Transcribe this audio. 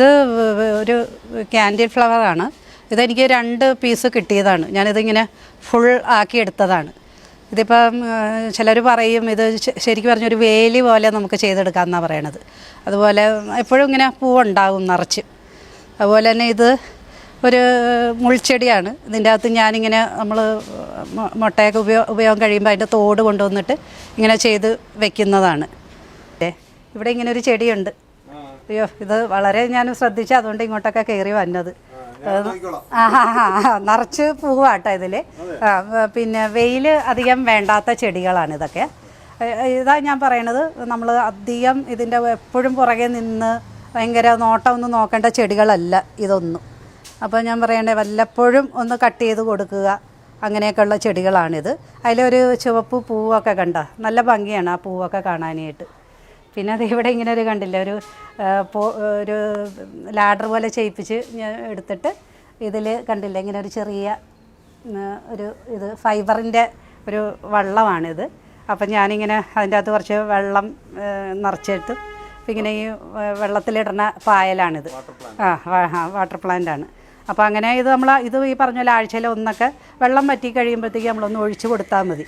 ഇത് ഒരു ക്യാൻഡിൽ ഫ്ലവറാണ്. ഇതെനിക്ക് 2 പീസ് കിട്ടിയതാണ്. ഞാനിതിങ്ങനെ ഫുൾ ആക്കി എടുത്തതാണ്. ഇതിപ്പം ചിലർ പറയും ഇത് ശരിക്കും പറഞ്ഞൊരു വേലി പോലെ നമുക്ക് ചെയ്തെടുക്കാമെന്നാണ് പറയണത്. അതുപോലെ എപ്പോഴും ഇങ്ങനെ പൂവുണ്ടാകും നിറച്ച്. അതുപോലെ തന്നെ ഇത് ഒരു മുൾച്ചെടിയാണ്. ഇതിൻ്റെ അകത്ത് ഞാനിങ്ങനെ നമ്മൾ മുട്ടയൊക്കെ ഉപയോഗം കഴിയുമ്പോൾ അതിൻ്റെ തോട് കൊണ്ടുവന്നിട്ട് ഇങ്ങനെ ചെയ്ത് വെക്കുന്നതാണ്. ഇവിടെ ഇങ്ങനെ ഒരു ചെടിയുണ്ട്. അയ്യോ, ഇത് വളരെ ഞാൻ ശ്രദ്ധിച്ചു, അതുകൊണ്ട് ഇങ്ങോട്ടൊക്കെ കയറി വന്നത്. നിറച്ച് പൂവാട്ടോ ഇതിൽ. പിന്നെ വെയിൽ അധികം വേണ്ടാത്ത ചെടികളാണ് ഇതൊക്കെ. ഇതാ ഞാൻ പറയണത്, നമ്മൾ അധികം ഇതിൻ്റെ എപ്പോഴും പുറകെ നിന്ന് ഭയങ്കര നോട്ടമൊന്നും നോക്കേണ്ട ചെടികളല്ല ഇതൊന്നും. അപ്പോൾ ഞാൻ പറയണേ, വല്ലപ്പോഴും ഒന്ന് കട്ട് ചെയ്ത് കൊടുക്കുക, അങ്ങനെയൊക്കെയുള്ള ചെടികളാണിത്. അതിലൊരു ചുവപ്പ് പൂവൊക്കെ കണ്ട നല്ല ഭംഗിയാണ് ആ പൂവൊക്കെ കാണാനായിട്ട്. പിന്നെ അത് ഇവിടെ ഇങ്ങനെ ഒരു കണ്ടില്ല, ഒരു ലാഡർ പോലെ ചെയ്യിപ്പിച്ച് ഞാൻ എടുത്തിട്ട് ഇതിൽ കണ്ടില്ല ഇങ്ങനെ ഒരു ചെറിയ ഇത് ഫൈബറിൻ്റെ ഒരു വള്ളമാണിത്. അപ്പം ഞാനിങ്ങനെ അതിൻ്റെ അകത്ത് കുറച്ച് വെള്ളം നിറച്ചിട്ട് ഇങ്ങനെ ഈ വെള്ളത്തിലിടുന്ന പായലാണിത്. വാട്ടർ പ്ലാന്റാണ്. അപ്പോൾ അങ്ങനെ ഇത് ഈ പറഞ്ഞ പോലെ ആഴ്ചയിൽ ഒന്നൊക്കെ വെള്ളം വറ്റി കഴിയുമ്പോഴത്തേക്ക് നമ്മളൊന്ന് ഒഴിച്ച് കൊടുത്താൽ മതി.